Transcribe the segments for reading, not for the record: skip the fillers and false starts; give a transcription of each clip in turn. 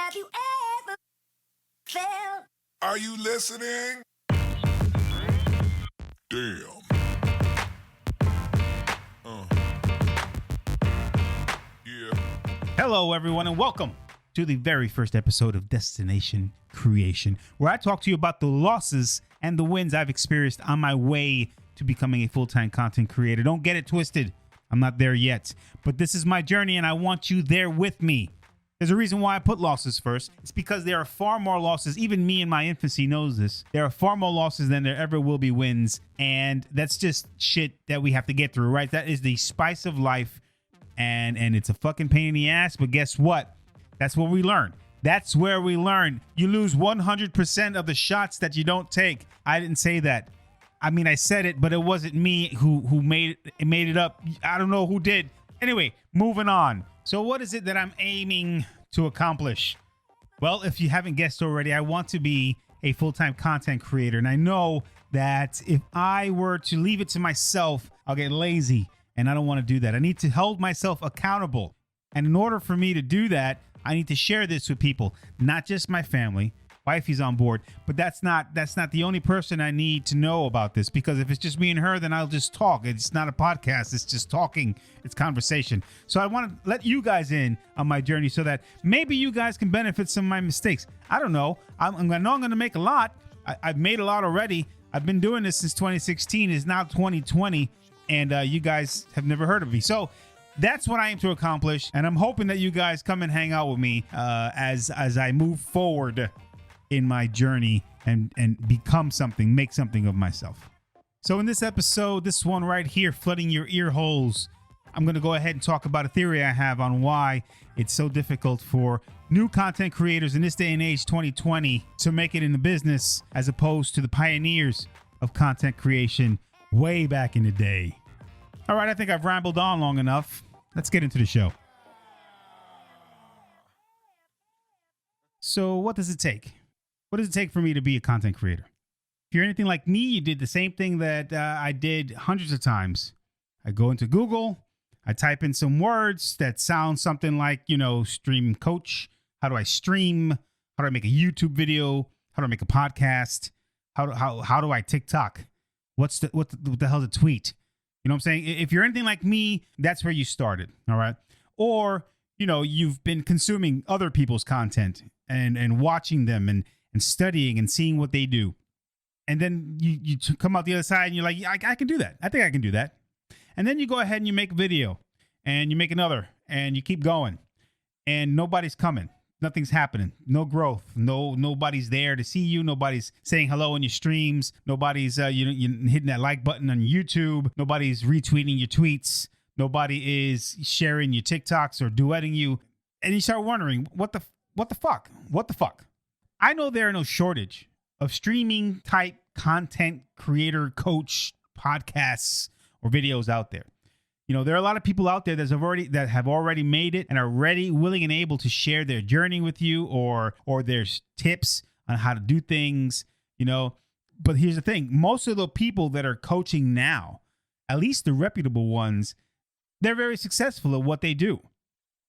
Have you ever felt? Are you listening? Damn. Yeah. Hello, everyone, and welcome to the very first episode of Destination Creation, where I talk to you about the losses and the wins I've experienced on my way to becoming a full-time content creator. Don't get it twisted. I'm not there yet, but this is my journey, and I want you there with me. There's a reason why I put losses first. It's because there are far more losses. Even me in my infancy knows this. There are far more losses than there ever will be wins, and that's just shit that we have to get through, right? That is the spice of life, and it's a fucking pain in the ass, but guess what? That's what we learn. That's where we learn. You lose 100% of the shots that you don't take. I didn't say that. I mean, I said it, but it wasn't me who made it up. I don't know who did. Anyway, moving on. So what is it that I'm aiming to accomplish? Well, if you haven't guessed already, I want to be a full-time content creator. And I know that if I were to leave it to myself, I'll get lazy. And I don't want to do that. I need to hold myself accountable. And in order for me to do that, I need to share this with people, not just my family. Wifey's on board, but that's not the only person I need to know about this, because if it's just me and her, then I'll just talk. It's not a podcast. It's just talking. It's conversation. So I want to let you guys in on my journey so that maybe you guys can benefit some of my mistakes. I don't know. I know I'm going to make a lot. I've made a lot already. I've been doing this since 2016. It's now 2020, and you guys have never heard of me. So that's what I aim to accomplish, and I'm hoping that you guys come and hang out with me as I move forward in my journey and become something, make something of myself. So in this episode, this one right here, flooding your ear holes, I'm going to go ahead and talk about a theory I have on why it's so difficult for new content creators in this day and age, 2020, to make it in the business as opposed to the pioneers of content creation way back in the day. All right, I think I've rambled on long enough. Let's get into the show. So what does it take? What does it take for me to be a content creator? If you're anything like me, you did the same thing that I did hundreds of times. I go into Google, I type in some words that sound something like, stream coach. How do I stream? How do I make a YouTube video? How do I make a podcast? How do I TikTok? What the hell's a tweet? You know what I'm saying? If you're anything like me, that's where you started. All right. Or, you've been consuming other people's content and watching them and studying and seeing what they do. And then you come out the other side and you're like, I can do that. I think I can do that. And then you go ahead and you make a video and you make another and you keep going and nobody's coming. Nothing's happening. No growth. Nobody's there to see you. Nobody's saying hello in your streams. Nobody's you hitting that like button on YouTube. Nobody's retweeting your tweets. Nobody is sharing your TikToks or duetting you. And you start wondering, what the fuck? What the fuck? I know there are no shortage of streaming type content creator coach podcasts or videos out there. There are a lot of people out there that have already made it and are ready, willing, and able to share their journey with you or their tips on how to do things, But here's the thing. Most of the people that are coaching now, at least the reputable ones, they're very successful at what they do.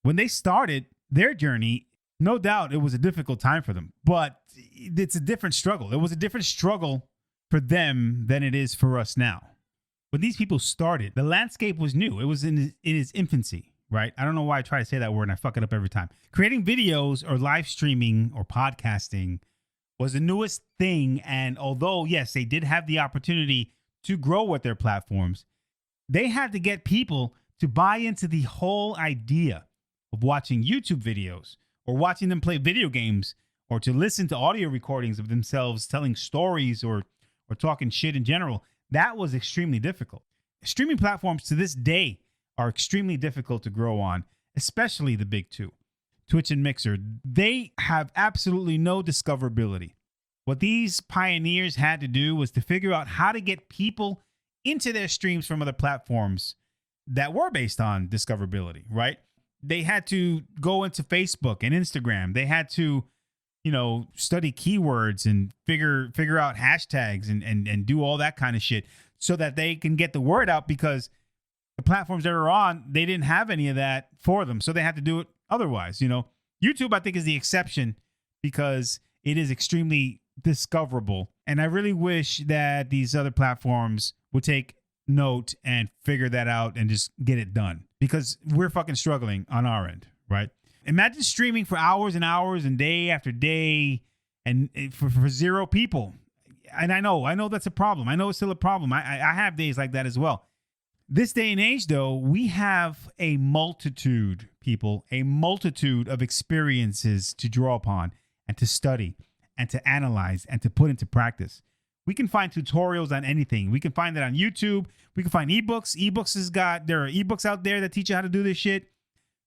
When they started their journey, no doubt it was a difficult time for them, but it's a different struggle. It was a different struggle for them than it is for us now. When these people started, the landscape was new. It was in its infancy, right? I don't know why I try to say that word and I fuck it up every time. Creating videos or live streaming or podcasting was the newest thing. And although, yes, they did have the opportunity to grow with their platforms, they had to get people to buy into the whole idea of watching YouTube videos or watching them play video games or to listen to audio recordings of themselves telling stories or talking shit in general. That was extremely difficult. Streaming platforms to this day are extremely difficult to grow on, especially the big two, Twitch and Mixer. They have absolutely no discoverability. What these pioneers had to do was to figure out how to get people into their streams from other platforms that were based on discoverability, right? They had to go into Facebook and Instagram. They had to, study keywords and figure out hashtags and do all that kind of shit so that they can get the word out, because the platforms they were on, they didn't have any of that for them. So they had to do it otherwise, YouTube, I think, is the exception because it is extremely discoverable. And I really wish that these other platforms would take note and figure that out and just get it done, because we're fucking struggling on our end, right? Imagine streaming for hours and hours and day after day and for zero people. And I know that's a problem. I know it's still a problem. I have days like that as well. This day and age, though, we have a multitude, people, a multitude of experiences to draw upon and to study and to analyze and to put into practice. We can find tutorials on anything. We can find that on YouTube. We can find ebooks. There are ebooks out there that teach you how to do this shit.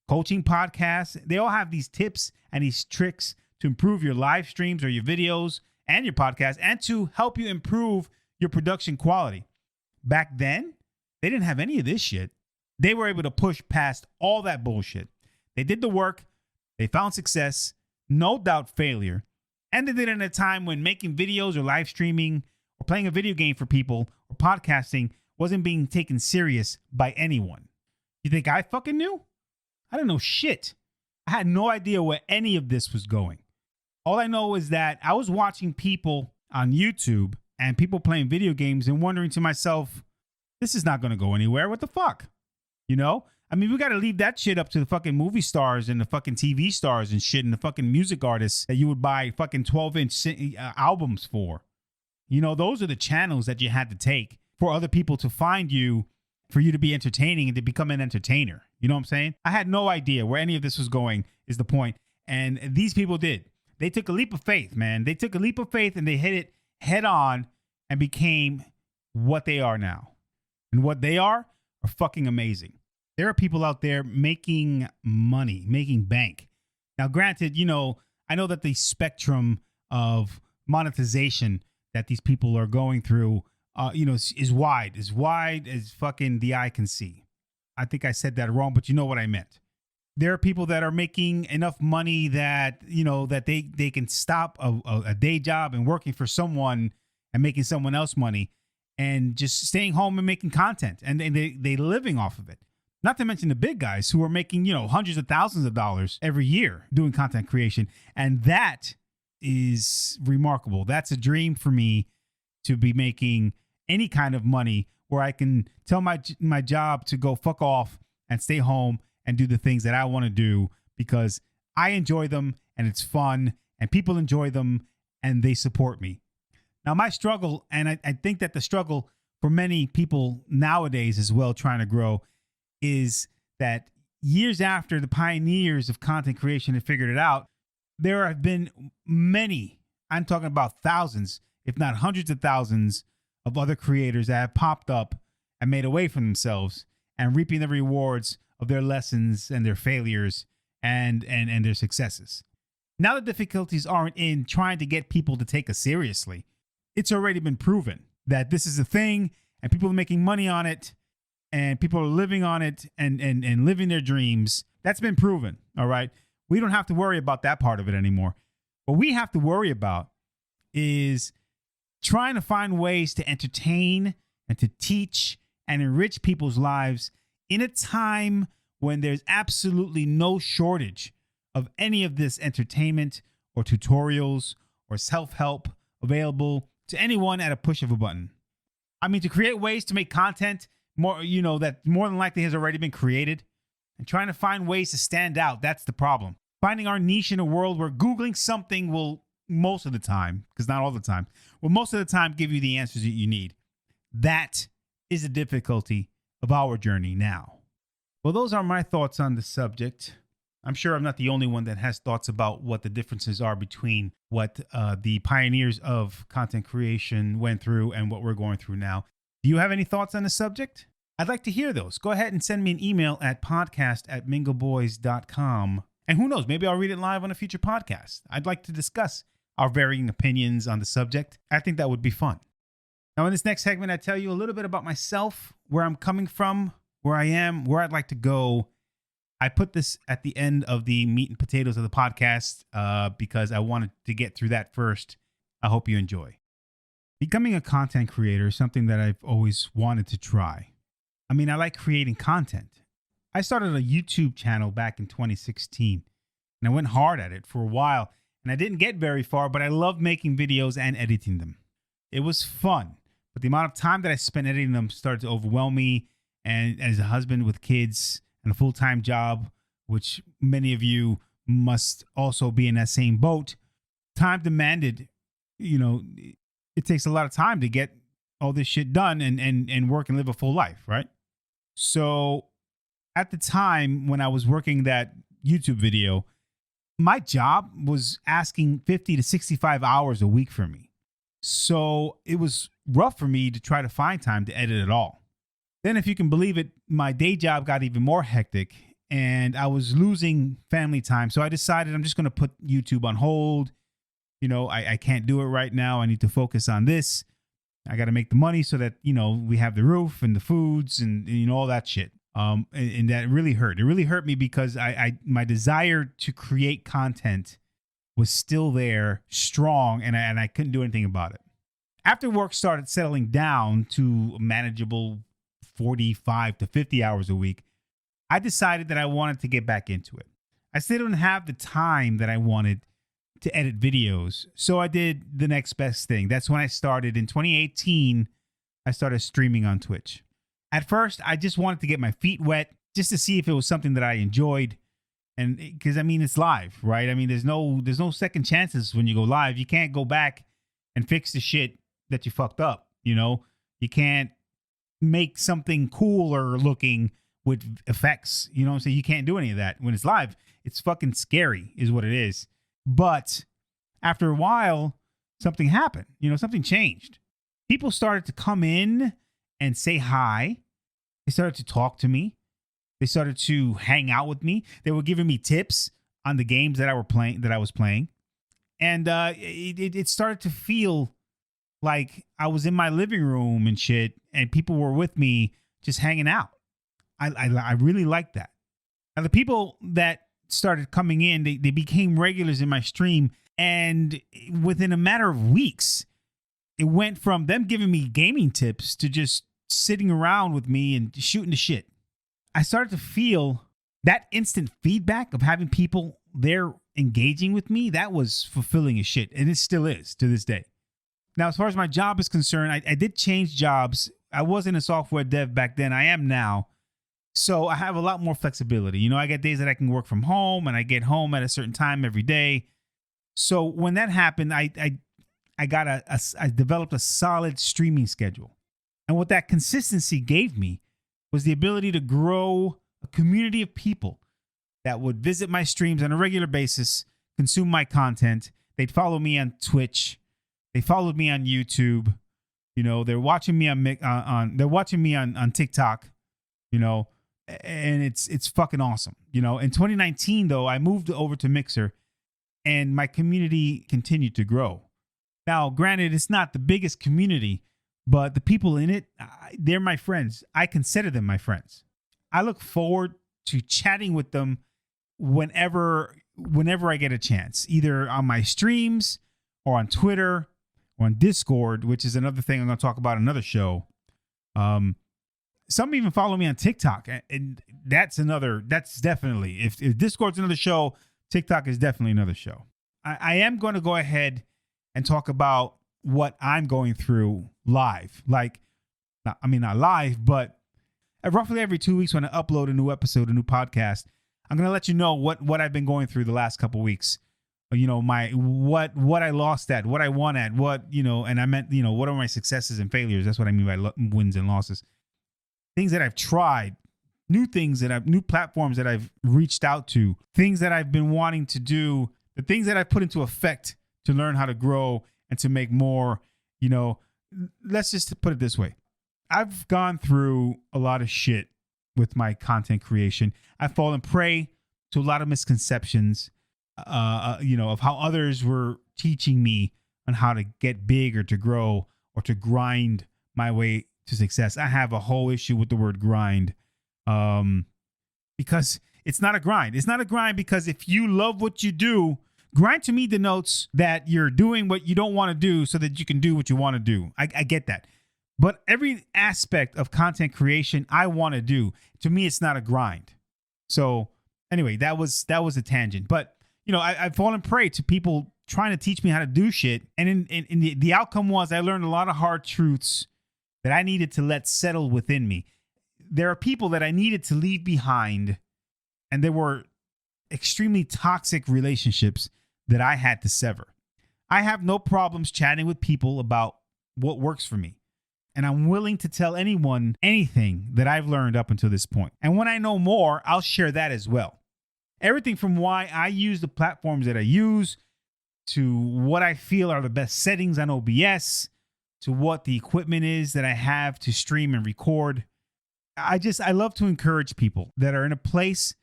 Coaching podcasts. They all have these tips and these tricks to improve your live streams or your videos and your podcast and to help you improve your production quality. Back then, they didn't have any of this shit. They were able to push past all that bullshit. They did the work. They found success, no doubt failure. And they did it in a time when making videos or live streaming or playing a video game for people or podcasting wasn't being taken serious by anyone. You think I fucking knew? I didn't know shit. I had no idea where any of this was going. All I know is that I was watching people on YouTube and people playing video games and wondering to myself, this is not going to go anywhere. What the fuck? You know? I mean, we got to leave that shit up to the fucking movie stars and the fucking TV stars and shit and the fucking music artists that you would buy fucking 12-inch albums for. You know, those are the channels that you had to take for other people to find you, for you to be entertaining and to become an entertainer. You know what I'm saying? I had no idea where any of this was going, is the point. And these people did. They took a leap of faith, man. They took a leap of faith and they hit it head on and became what they are now. And what they are fucking amazing. There are people out there making money, making bank. Now, granted, you know, I know that the spectrum of monetization that these people are going through, is wide as fucking the eye can see. I think I said that wrong, but you know what I meant. There are people that are making enough money that, you know, that they can stop a day job and working for someone and making someone else money and just staying home and making content, and they living off of it. Not to mention the big guys who are making, you know, hundreds of thousands of dollars every year doing content creation. And that is remarkable. That's a dream for me, to be making any kind of money where I can tell my job to go fuck off and stay home and do the things that I want to do because I enjoy them and it's fun and people enjoy them and they support me. Now, my struggle, and I think that the struggle for many people nowadays as well trying to grow, is that years after the pioneers of content creation have figured it out, there have been many, I'm talking about thousands, if not hundreds of thousands of other creators that have popped up and made a way for themselves and reaping the rewards of their lessons and their failures and their successes. Now the difficulties aren't in trying to get people to take us seriously. It's already been proven that this is a thing and people are making money on it and people are living on it and living their dreams. That's been proven, all right? We don't have to worry about that part of it anymore. What we have to worry about is trying to find ways to entertain and to teach and enrich people's lives in a time when there's absolutely no shortage of any of this entertainment or tutorials or self-help available to anyone at a push of a button. I mean, to create ways to make content more, you know, that more than likely has already been created, and trying to find ways to stand out. That's the problem. Finding our niche in a world where Googling something will most of the time, because not all the time, will most of the time give you the answers that you need. That is the difficulty of our journey now. Well, those are my thoughts on the subject. I'm sure I'm not the only one that has thoughts about what the differences are between what the pioneers of content creation went through and what we're going through now. Do you have any thoughts on the subject? I'd like to hear those. Go ahead and send me an email at podcast@mingoboys.com. And who knows, maybe I'll read it live on a future podcast. I'd like to discuss our varying opinions on the subject. I think that would be fun. Now, in this next segment, I tell you a little bit about myself, where I'm coming from, where I am, where I'd like to go. I put this at the end of the meat and potatoes of the podcast because I wanted to get through that first. I hope you enjoy. Becoming a content creator is something that I've always wanted to try. I mean, I like creating content. I started a YouTube channel back in 2016. And I went hard at it for a while. And I didn't get very far, but I loved making videos and editing them. It was fun. But the amount of time that I spent editing them started to overwhelm me. And as a husband with kids and a full-time job, which many of you must also be in that same boat, time demanded, it takes a lot of time to get all this shit done and work and live a full life, right? So at the time when I was working that YouTube video, my job was asking 50 to 65 hours a week from me. So it was rough for me to try to find time to edit at all. Then, if you can believe it, my day job got even more hectic and I was losing family time. So I decided I'm just going to put YouTube on hold. I can't do it right now. I need to focus on this. I got to make the money so that, we have the roof and the foods and all that shit. And that really hurt. It really hurt me because my desire to create content was still there, strong, and I couldn't do anything about it. After work started settling down to a manageable 45 to 50 hours a week, I decided that I wanted to get back into it. I still didn't have the time that I wanted to edit videos, so I did the next best thing. That's when I started in 2018. I started streaming on Twitch. At first, I just wanted to get my feet wet just to see if it was something that I enjoyed. And because it's live, right? There's no second chances when you go live. You can't go back and fix the shit that you fucked up. You can't make something cooler looking with effects. So you can't do any of that. When it's live, it's fucking scary is what it is. But after a while, something happened. Something changed. People started to come in and say hi. They started to talk to me. They started to hang out with me. They were giving me tips on the games that I was playing. And it started to feel like I was in my living room and shit, and people were with me just hanging out. I really liked that. Now, the people that started coming in, they became regulars in my stream. And within a matter of weeks, it went from them giving me gaming tips to just sitting around with me and shooting the shit. I started to feel that instant feedback of having people there engaging with me. That was fulfilling as shit. And it still is to this day. Now, as far as my job is concerned, I did change jobs. I wasn't a software dev back then. I am now. So I have a lot more flexibility. I get days that I can work from home and I get home at a certain time every day. So when that happened, I developed a solid streaming schedule. And what that consistency gave me was the ability to grow a community of people that would visit my streams on a regular basis, consume my content. They'd follow me on Twitch. They followed me on YouTube. They're watching me on TikTok. And it's fucking awesome. In 2019 though, I moved over to Mixer, and my community continued to grow. Now, granted, it's not the biggest community, but the people in it, they're my friends. I consider them my friends. I look forward to chatting with them whenever I get a chance, either on my streams or on Twitter or on Discord, which is another thing I'm going to talk about in another show. Some even follow me on TikTok, and that's definitely, if Discord's another show, TikTok is definitely another show. I am going to go ahead and talk about what I'm going through live. Not live, but roughly every 2 weeks when I upload a new episode, a new podcast, I'm going to let you know what I've been going through the last couple weeks. What I lost at, what I won at, and I meant, what are my successes and failures? That's what I mean by wins and losses. Things that I've tried, new platforms that I've reached out to, things that I've been wanting to do, the things that I've put into effect to learn how to grow and to make more. Let's just put it this way. I've gone through a lot of shit with my content creation. I've fallen prey to a lot of misconceptions, of how others were teaching me on how to get big or to grow or to grind my way to success. I have a whole issue with the word grind, because it's not a grind. It's not a grind because if you love what you do, grind to me denotes that you're doing what you don't want to do so that you can do what you want to do. I get that. But every aspect of content creation I want to do, to me, it's not a grind. So anyway, that was a tangent. But I've fallen prey to people trying to teach me how to do shit. And the outcome was I learned a lot of hard truths that I needed to let settle within me. There are people that I needed to leave behind, and there were extremely toxic relationships that I had to sever. I have no problems chatting with people about what works for me. And I'm willing to tell anyone anything that I've learned up until this point. And when I know more, I'll share that as well. Everything from why I use the platforms that I use, to what I feel are the best settings on OBS, to what the equipment is that I have to stream and record. I love to encourage people that are in a place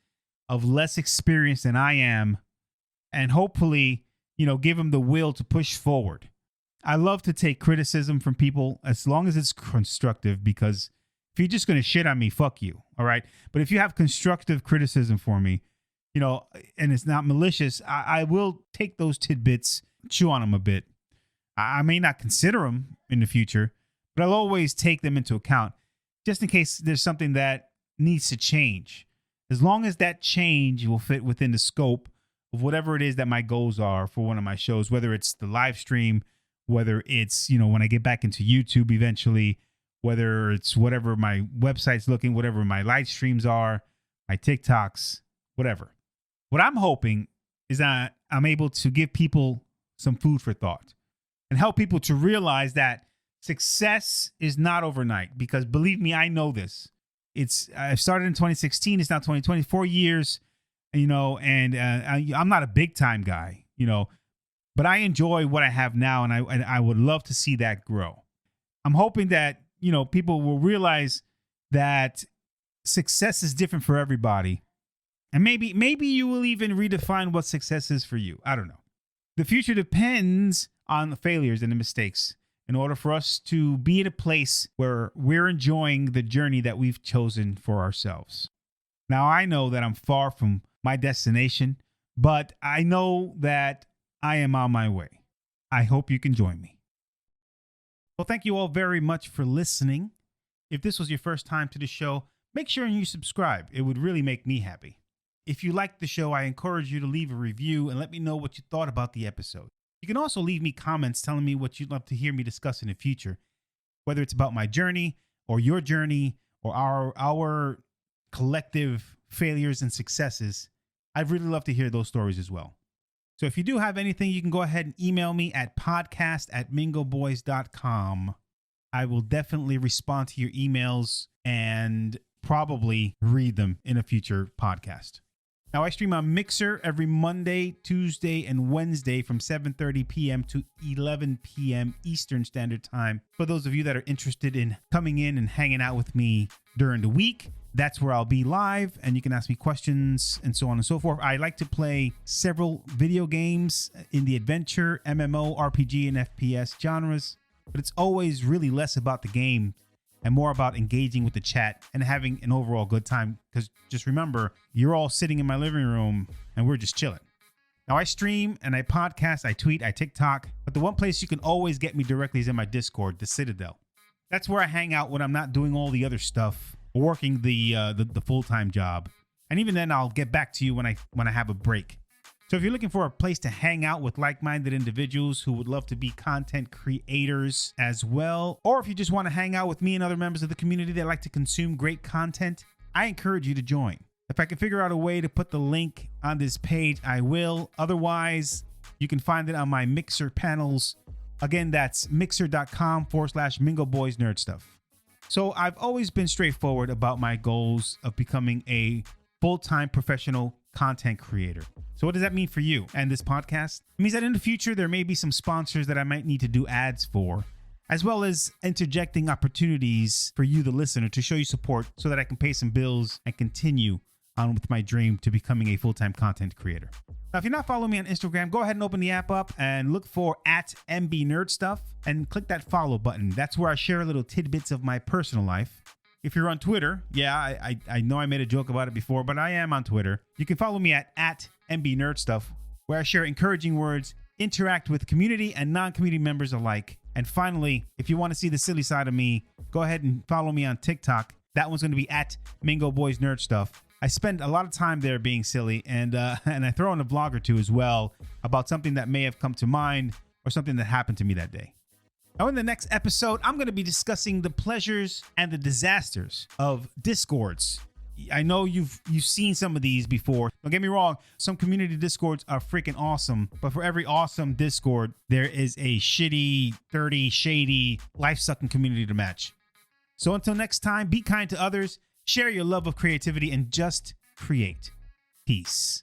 of less experience than I am, and hopefully, give them the will to push forward. I love to take criticism from people as long as it's constructive, because if you're just going to shit on me, fuck you. All right. But if you have constructive criticism for me, and it's not malicious, I will take those tidbits, chew on them a bit. I may not consider them in the future, but I'll always take them into account just in case there's something that needs to change. As long as that change will fit within the scope of whatever it is that my goals are for one of my shows, whether it's the live stream, whether it's, when I get back into YouTube eventually, whether it's whatever my website's looking, whatever my live streams are, my TikToks, whatever. What I'm hoping is that I'm able to give people some food for thought and help people to realize that success is not overnight, because believe me, I know this. I started in 2016. It's now 2020, 4 years, and I'm not a big time guy, but I enjoy what I have now, and I would love to see that grow. I'm hoping that, people will realize that success is different for everybody. And maybe you will even redefine what success is for you. I don't know. The future depends on the failures and the mistakes in order for us to be at a place where we're enjoying the journey that we've chosen for ourselves. Now, I know that I'm far from my destination, but I know that I am on my way. I hope you can join me. Well, thank you all very much for listening. If this was your first time to the show, make sure you subscribe. It would really make me happy. If you liked the show, I encourage you to leave a review and let me know what you thought about the episode. You can also leave me comments telling me what you'd love to hear me discuss in the future, whether it's about my journey or your journey or our collective failures and successes. I'd really love to hear those stories as well. So if you do have anything, you can go ahead and email me at podcast@mingoboys.com. I will definitely respond to your emails and probably read them in a future podcast. Now, I stream on Mixer every Monday, Tuesday, and Wednesday from 7:30 p.m. to 11 p.m. Eastern Standard Time. For those of you that are interested in coming in and hanging out with me during the week, that's where I'll be live, and you can ask me questions and so on and so forth. I like to play several video games in the adventure, MMO, RPG, and FPS genres, but it's always really less about the game and more about engaging with the chat and having an overall good time. Because just remember, you're all sitting in my living room and we're just chilling. Now, I stream and I podcast, I tweet, I TikTok, but the one place you can always get me directly is in my Discord, the Citadel. That's where I hang out when I'm not doing all the other stuff, working the full-time job. And even then, I'll get back to you when I have a break. So if you're looking for a place to hang out with like-minded individuals who would love to be content creators as well, or if you just want to hang out with me and other members of the community that like to consume great content, I encourage you to join. If I can figure out a way to put the link on this page, I will. Otherwise, you can find it on my Mixer panels. Again, that's mixer.com/Mingo Boys Nerd Stuff. So I've always been straightforward about my goals of becoming a full-time professional content creator. So what does that mean for you and this podcast? It means that in the future, there may be some sponsors that I might need to do ads for, as well as interjecting opportunities for you, the listener, to show you support so that I can pay some bills and continue on with my dream to becoming a full-time content creator. Now, if you're not following me on Instagram, go ahead and open the app up and look for @MBNerdStuff and click that follow button. That's where I share little tidbits of my personal life. If you're on Twitter, I know I made a joke about it before, but I am on Twitter. You can follow me at @MBNerdStuff, where I share encouraging words, interact with community and non-community members alike. And finally, if you want to see the silly side of me, go ahead and follow me on TikTok. That one's going to be @MingoBoysNerdStuff. I spend a lot of time there being silly, and I throw in a vlog or two as well about something that may have come to mind or something that happened to me that day. Now, in the next episode, I'm going to be discussing the pleasures and the disasters of Discords. I know you've seen some of these before. Don't get me wrong, some community Discords are freaking awesome, but for every awesome Discord, there is a shitty, dirty, shady, life-sucking community to match. So until next time, be kind to others, share your love of creativity, and just create. Peace.